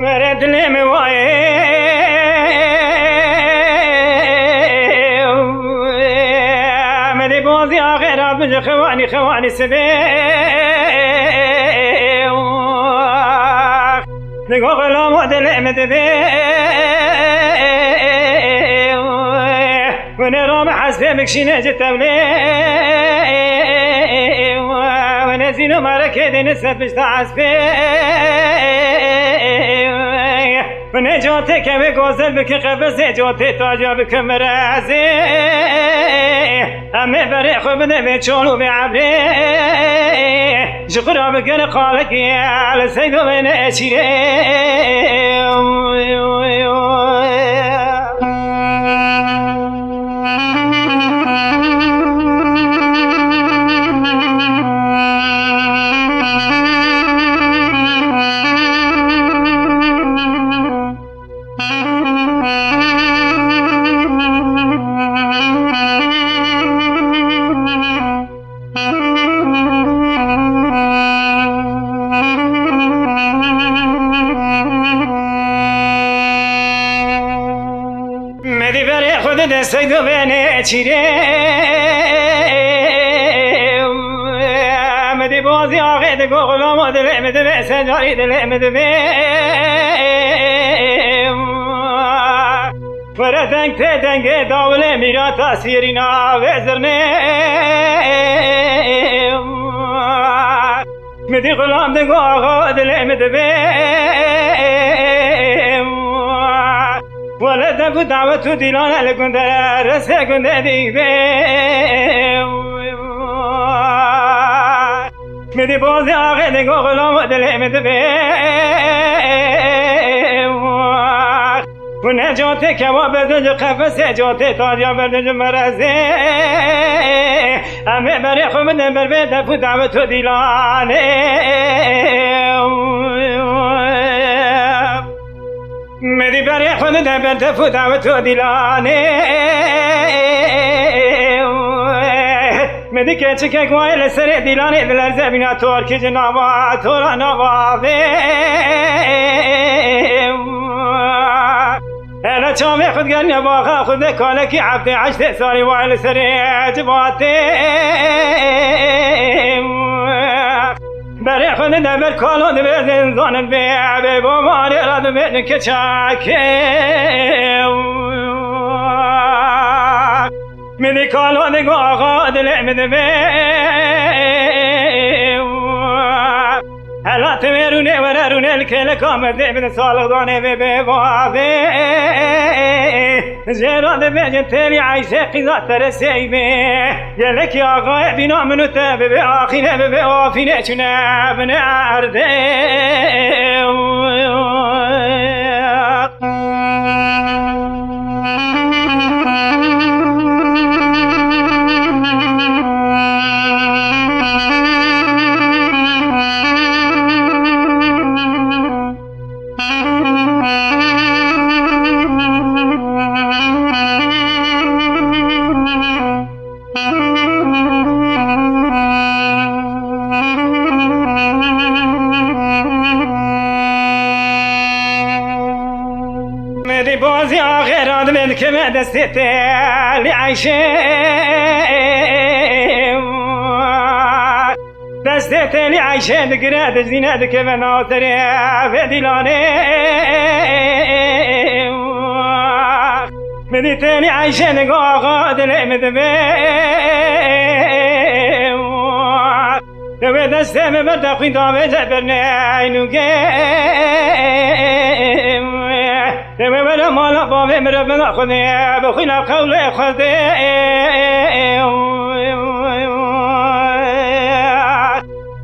ورد لمواي مدي بوزي آخر بج خواني سبي نقو غلام ودل مدبي ونرام حسبي مكشينة جتولي ونزينو مركي نسبش تعسبي ونجوتي كمي غزل بك قبس جوتي تاجا بك مرازي امي بري خوب نبي چولو بعبري جقرا بكن قالك على سيدو من اشيري مدي بري خود دستو بني چيري مدي بوزي آخي دقو غلام دل مدبي سجاري دل مدبي وردنگ تدنگ داول میرا تصویرینا وزرنه مدي غلام دقو آقا دل مدبي ولد ابو دعوت ديلان لكندر رسا كندر ديبي مدي بوزي آخي دقو غلام دل مدبي ونجوتي كوا بردج قفص جوتي تاريا بردج مرزي امي بري خوب نبر بيت ابو دعوت ديلان مدي بري خود نبر دفو دعوت ديلاني مدي كچك كويل سر ديلاني دلر زمينا تور كي جنابا تور نوابي انا چامي خود قال نباخا خود كالكي عبد 8 سالي وعلى سر جباتي بري خود نبر كالو نبر زنزان بي بوماري راد بين كچاكي مدي كالو نگو آقا دل مدبي هلا تمرونه وررونه الكل كامر دبن صالح دانه ببابي زيراد بجن تلي عايشه قيزات ترسيبي يلك يا غايب بنا منو تبي اخينا ببي افينا چنا بن ارده مدي بوزي آخرات من كما دستي لعيشي دستي لعيشي دقرات زينات كما ناصري في ديلاني مدي تاني عيشي نقاقات المدبي لو دستي مبدا قيد بجبرني عينوكي ولا مالا بابي مربنا خذي بخينا قولي خذي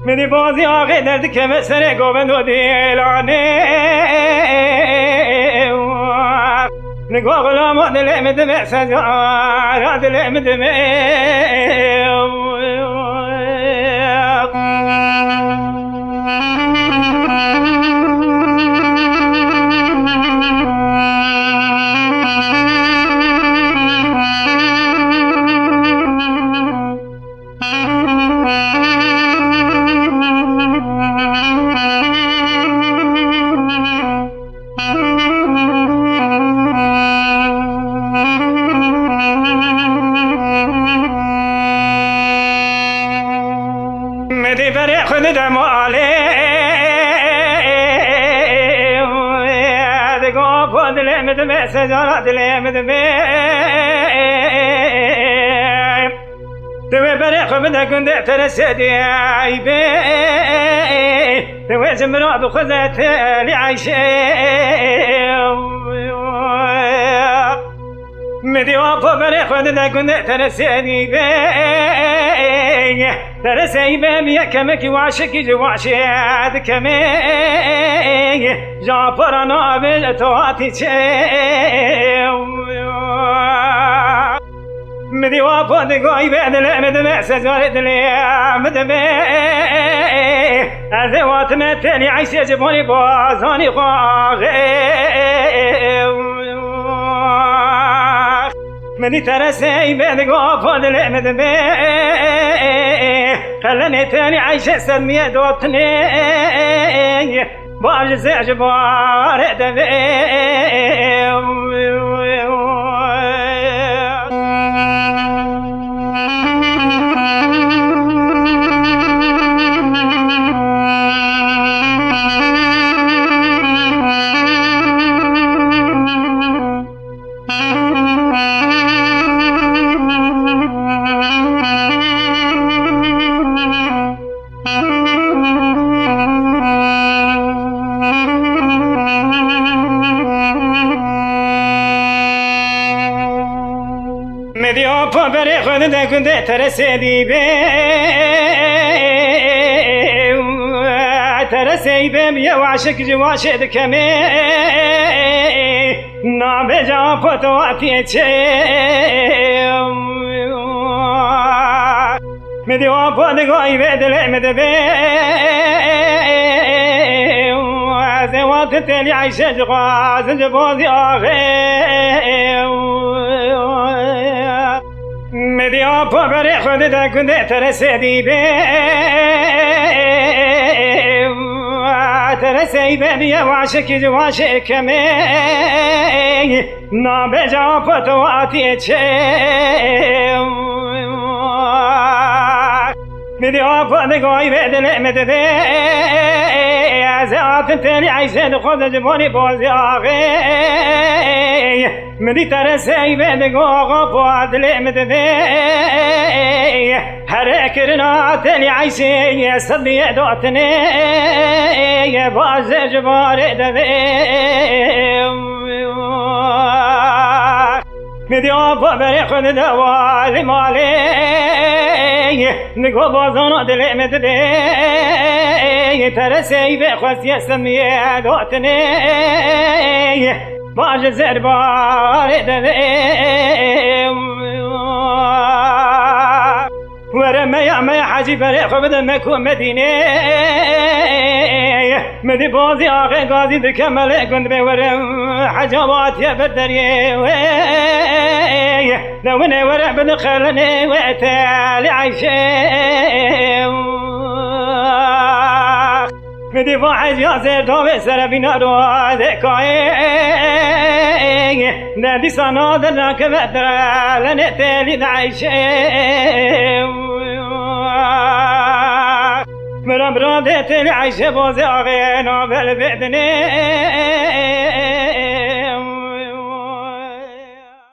مني بازي آخي درد كم سنة قوبن وديلاني نقوى غلام دل مدمع سجارة دل مدمع دل مدمه سجارة دل مدمه توي بريخ بدا كنت ترسدي عيبي توي زمرا بخذت لي عيشي مدي وابو بريخ بدا كنت ترسدي ترسي بامي كمك وعشك جواشد كمي جعفرنا بالتواتي مدي وابد قاي بعد المدمع سجارة المدمع أذوات متني عيش يجبوني بازاني خاغي مدي ترسي بعد قافد المدمع خلني تاني عيش سمية دوتني باج زعجبار دمي مديو بري خد كنت ترسدي بي ترسي بي وعشق جواشد كمي نابجا فتواتي مديو بدغاي بدل مدبي زوات تلي عيشه غاز جبوزي اخي مديا بري خود كنت ترسدي بي ترسي بي وعشق جواشق كمي نابجا فتواتي مديا بدغاي بدل مدبي زوات تلي عيشه خود جبوني بوزي اخي مدي ترسي بدغا فادل مدبي هركرنا تلي عيشي صدي دوتني باز جبار دبي مدي بري خد دوال مالي نقو بازان دل مدبي ترسي بخوست يسمي دوتني باج زربار ورمى يا ما حاجي بريخ بدمك ومدينة مدي بازي آخي قاضي بكمل كنت بورم حجوات يا بدري لو انا ورع بدخلني وقتالي عيشي مدي واحد يا زير دوبي سربينا روادكاي نادي صنادر راكبت لنقتلي نعيشي مرام رادت العيش بوزي اغينا بالبعدني